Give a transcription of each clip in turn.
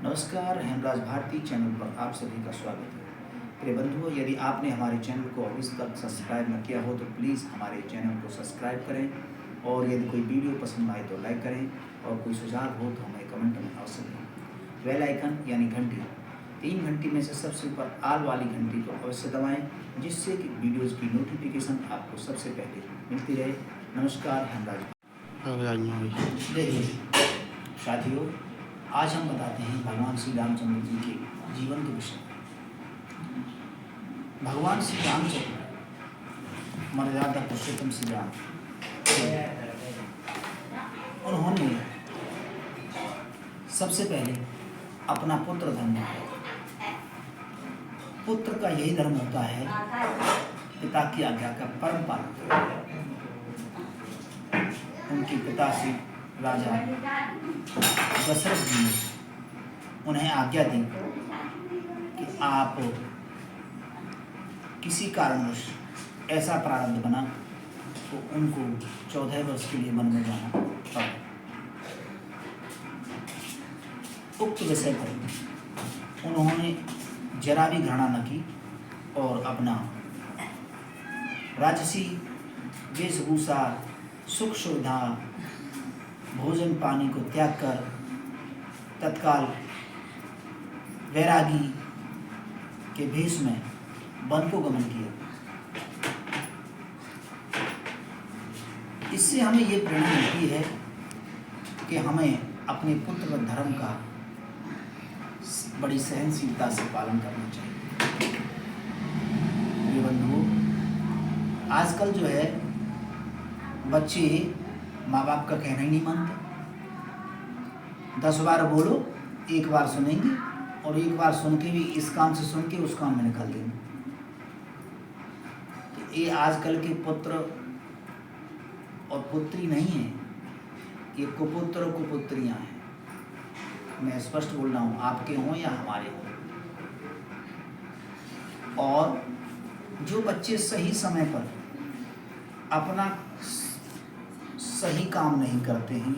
नमस्कार, हेमराज भारती चैनल पर आप सभी का स्वागत है। प्रिय बंधुओं, यदि आपने हमारे चैनल को अभी तक सब्सक्राइब न किया हो तो प्लीज़ हमारे चैनल को सब्सक्राइब करें और यदि कोई वीडियो पसंद आए तो लाइक करें और कोई सुझाव हो तो हमें कमेंट में अवश्य दें। बेल आइकन यानी घंटी, 3 घंटी में से सबसे ऊपर आल वाली घंटी को अवश्य दबाएँ, जिससे कि वीडियोज़ की नोटिफिकेशन आपको सबसे पहले मिलती रहे। नमस्कार, हेमराज। देखिए साथियों, आज हम बताते हैं भगवान श्री रामचंद्र जी के जीवन के विषय में। भगवान श्री रामचंद्र मर्यादा पुरुषोत्तम श्री राम, उन्होंने सबसे पहले अपना पुत्र धर्म है। पुत्र का यही धर्म होता है पिता की आज्ञा का परम पालन। उनके पिता श्री राजा दशरथ जी ने उन्हें आज्ञा दी कि आप किसी कारणवश ऐसा प्रारब्ध बना तो उनको 14 वर्ष के लिए वन में जाना पड़ा। उक्त विषय पर उन्होंने जरा भी घृणा न की और अपना राजसी वेशभूषा, सुख सुविधा, भोजन पानी को त्याग कर तत्काल वैरागी के भेष में वन को गमन किया। इससे हमें ये प्रेरणा मिलती है कि हमें अपने पुत्र धर्म का बड़ी सहनशीलता से पालन करना चाहिए। ये बंधुओं, आजकल जो है बच्चे माँ बाप का कहना ही नहीं मानते। 10 बार बोलो, 1 बार सुनेंगे और 1 बार सुन के भी इस कान से सुन के उस कान में निकाल देंगे। तो ये आजकल के पुत्र और पुत्री नहीं है, ये कुपुत्र और कुपुत्रियाँ हैं। मैं स्पष्ट बोल रहा हूँ, आपके हों या हमारे हों। और जो बच्चे सही समय पर अपना सही काम नहीं करते हैं,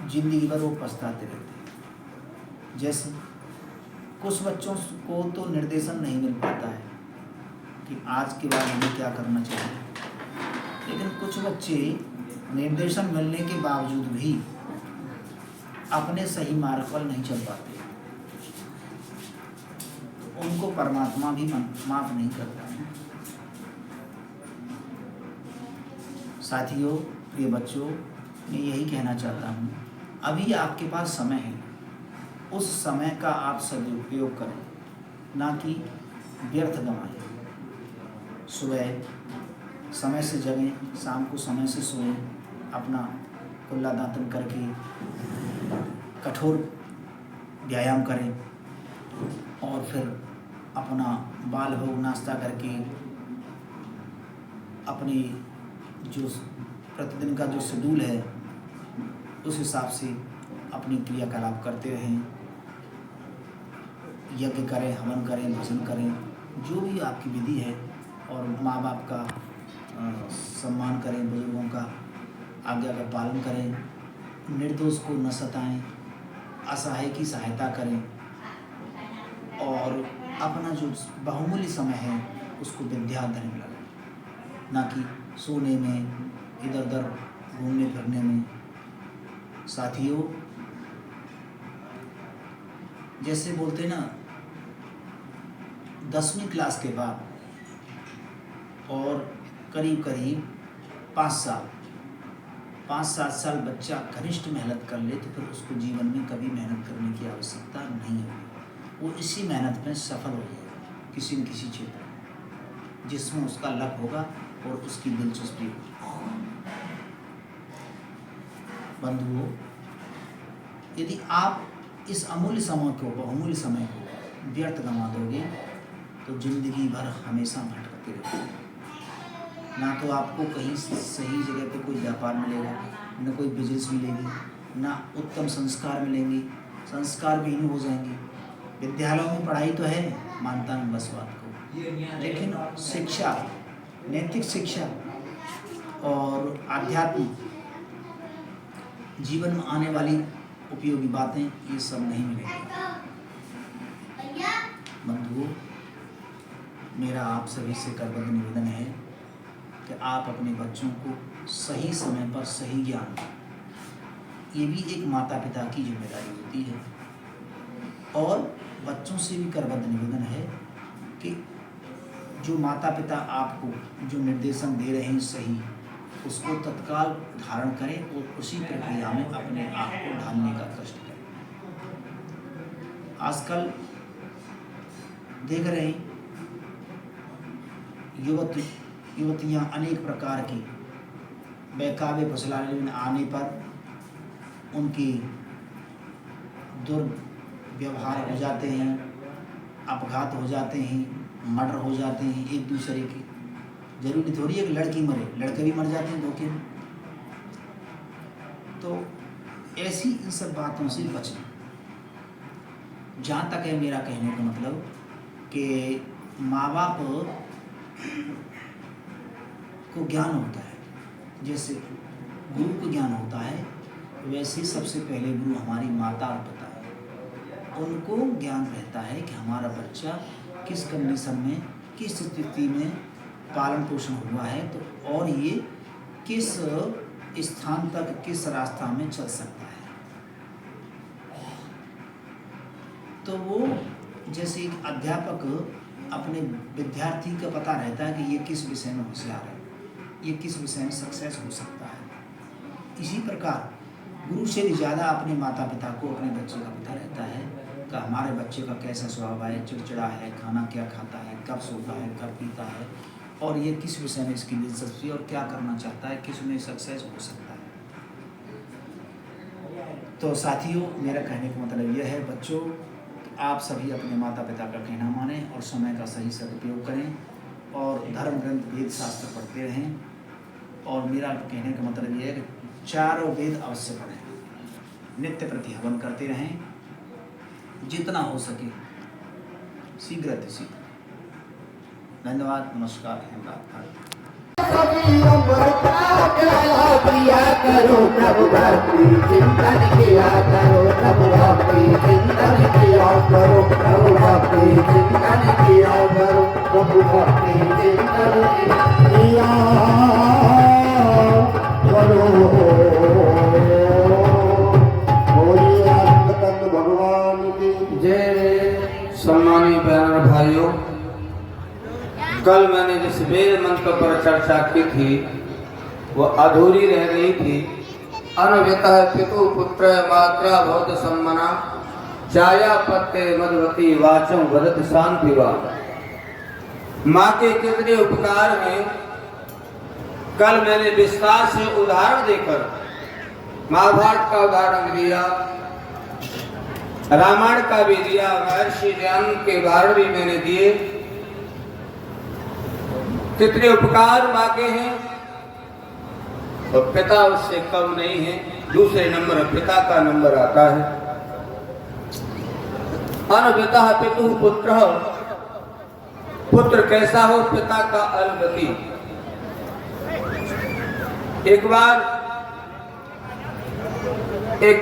जिंदगी भर वो पछताते रहते हैं। जैसे कुछ बच्चों को तो निर्देशन नहीं मिल पाता है कि आज के बाद हमें क्या करना चाहिए, लेकिन कुछ बच्चे निर्देशन मिलने के बावजूद भी अपने सही मार्ग पर नहीं चल पाते, तो उनको परमात्मा भी माफ नहीं करता है। साथियों, प्रिय बच्चों, मैं यही कहना चाहता हूँ, अभी आपके पास समय है, उस समय का आप सदुपयोग करें, ना कि व्यर्थ गंवाएं। सुबह समय से जगें, शाम को समय से सोएं, अपना कुल्ला दातन करके कठोर व्यायाम करें और फिर अपना बाल भोग नाश्ता करके अपनी जो प्रतिदिन का जो शेड्यूल है उस हिसाब से अपनी क्रियाकलाप करते रहें। यज्ञ करें, हवन करें, भजन करें, जो भी आपकी विधि है, और माँ बाप का सम्मान करें, बुजुर्गों का आज्ञा का पालन करें, निर्दोष को न सताएं, असहाय की सहायता करें और अपना जो बहुमूल्य समय है उसको विद्याधन में लगाएं, ना कि सोने में, इधर उधर घूमने फिरने में। साथियों, जैसे बोलते ना, 10वीं क्लास के बाद और करीब 5-7 साल बच्चा घनिष्ठ मेहनत कर ले तो फिर उसको जीवन में कभी मेहनत करने की आवश्यकता नहीं होगी। वो इसी मेहनत में सफल हो जाएगा किसी न किसी क्षेत्र में, जिसमें उसका लक होगा और उसकी दिलचस्पी होगी। बंधुओं, यदि आप इस अमूल्य समय को, बहुमूल्य समय को व्यर्थ गंवा दोगे तो जिंदगी भर हमेशा भटकते रहोगे। ना तो आपको कहीं सही जगह पे कोई व्यापार मिलेगा, न कोई बिजनेस मिलेगी, ना उत्तम संस्कार मिलेंगे, संस्कार विहीन हो जाएंगे। विद्यालयों में पढ़ाई तो है, मानता हूँ बस बात को, लेकिन शिक्षा, नैतिक शिक्षा और आध्यात्मिक जीवन में आने वाली उपयोगी बातें ये सब नहीं मिलेंगी। बंधुओं, मेरा आप सभी से करबद्ध निवेदन है कि आप अपने बच्चों को सही समय पर सही ज्ञान दें। ये भी एक माता पिता की जिम्मेदारी होती है। और बच्चों से भी करबद्ध निवेदन है कि जो माता पिता आपको जो निर्देशन दे रहे हैं सही, उसको तत्काल धारण करें और उसी प्रक्रिया में अपने आप को ढालने का कष्ट करें। आजकल देख रहे हैं युवतियां अनेक प्रकार की बहकावे फुसलाने में आने पर उनके दुर्व्यवहार हो जाते हैं, अपघात हो जाते हैं, मर्डर हो जाते हैं एक दूसरे के। जरूरी थोड़ी है कि लड़की मरे, लड़के भी मर जाते हैं धोखे में। तो ऐसी इन सब बातों से बचना। जहाँ तक है मेरा कहने का मतलब कि माँ बाप को ज्ञान होता है, जैसे गुरु को ज्ञान होता है, वैसे सबसे पहले गुरु हमारी माता और पिता है। उनको ज्ञान रहता है कि हमारा बच्चा किस कंडीशन में, किस स्थिति में पालन पोषण हुआ है, तो और ये किस स्थान तक, किस रास्ता में चल सकता है। तो वो जैसे एक अध्यापक अपने विद्यार्थी का पता रहता है कि ये किस विषय में होशियार है, ये किस विषय में सक्सेस हो सकता है। इसी प्रकार गुरु से भी ज़्यादा अपने माता पिता को अपने बच्चे का पता रहता है कि हमारे बच्चे का कैसा स्वभाव है, चिड़चिड़ा है, खाना क्या खाता है, कब सोता है, कब पीता है, और ये किस विषय में इसकी दिलचस्पी और क्या करना चाहता है, किस में सक्सेस हो सकता है। तो साथियों, मेरा कहने का मतलब यह है बच्चों, आप सभी अपने माता पिता का कहना मानें और समय का सही सदुपयोग करें और धर्म ग्रंथ वेद शास्त्र पढ़ते रहें। और मेरा कहने का मतलब यह है कि चारों वेद अवश्य पढ़ें, नित्य प्रति हवन करते रहें, जितना हो सके शीघ्र अतिशीघ्र। धन्यवाद, नमस्कार, किया करो प्रभु भक्ति चिंतन किया करो प्रभु भक्ति चिंतन किया करो प्रभु भक्ति चिंतन किया करो प्रभु भक्ति चिंतन किया करो। भगवान की जय। सम्मानित बहन भाइयों, कल मैंने जिस वेद मंत्र पर चर्चा की थी वो अधूरी रह गई थी। अनव्यतः पितु पुत्र मात्रा भवत सम्मना छाया पत्ते मधुवती वाचम वदत शांति वा। माँ के कितने उपकार हैं, कल मैंने विस्तार से उदाहरण देकर महाभारत का उदाहरण दिया, रामायण का भी दिया, महर्षि ज्ञान के उदाहरण भी मैंने दिए। कितने उपकार माँ के हैं और पिता उससे कम नहीं है। दूसरे नंबर पिता का नंबर आता है। अनपिता पितु पुत्र, पुत्र कैसा हो, पिता का अलगति। एक बार एक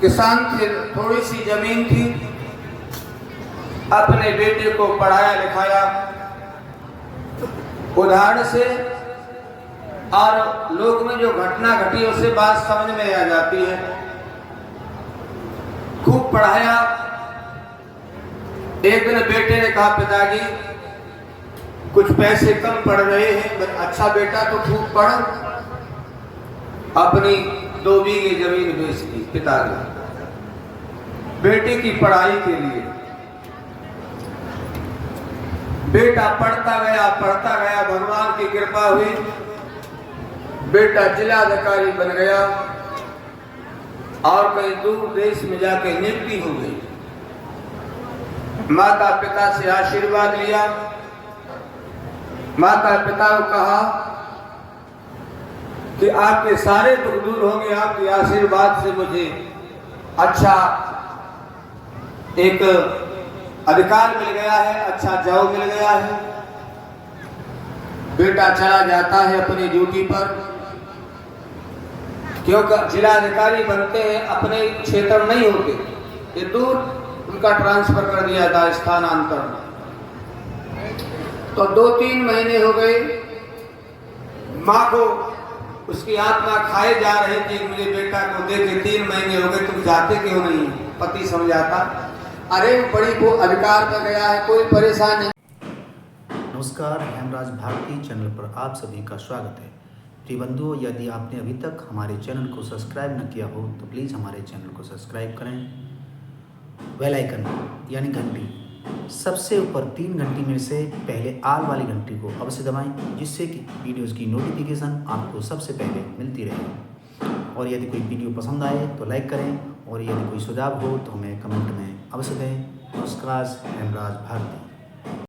किसान थे, थोड़ी सी जमीन थी, अपने बेटे को पढ़ाया लिखाया उदाहरण से, और लोक में जो घटना घटी उससे बात समझ में आ जाती है। खूब पढ़ाया। एक दिन बेटे ने कहा, पिताजी कुछ पैसे कम पड़ रहे हैं, अच्छा बेटा तो खूब पढ़। अपनी 2 बीघे जमीन बेच दी पिता ने बेटे की पढ़ाई के लिए। बेटा पढ़ता गया, भगवान की कृपा हुई, बेटा जिलाधिकारी बन गया और कहीं दूर देश में जाकर नियुक्ति हो गई। माता पिता से आशीर्वाद लिया। माता पिता को कहा कि आपके सारे दुख दूर होंगे, आपके आशीर्वाद से मुझे अच्छा एक अधिकार मिल गया है, अच्छा जॉब मिल गया है। बेटा चला जाता है अपनी ड्यूटी पर। क्योंकि जिलाधिकारी बनते हैं अपने क्षेत्र में नहीं होते, ये दूर उनका ट्रांसफर कर दिया था, स्थानांतरण। तो 2-3 महीने हो गए, माँ को उसकी आत्मा खाए जा रही थी, मुझे बेटा को देखे 3 महीने हो गए, तुम जाते क्यों नहीं? पति समझाता, अरे बड़ी वो अधिकार में गया है, कोई परेशान नहीं। नमस्कार, हेमराज भारती चैनल पर आप सभी का स्वागत है। प्रिय बंधुओं, यदि आपने अभी तक हमारे चैनल को सब्सक्राइब न किया हो तो प्लीज़ हमारे चैनल को सब्सक्राइब करें। बेल आइकन यानी घंटी, सबसे ऊपर 3 घंटी में से पहले आल वाली घंटी को अवश्य दबाएं, जिससे कि वीडियोस की नोटिफिकेशन आपको सबसे पहले मिलती रहे। और यदि कोई वीडियो पसंद आए तो लाइक करें, और यदि कोई सुझाव हो तो हमें कमेंट में अवश्य दें। नमस्कार, हेमराज भारती।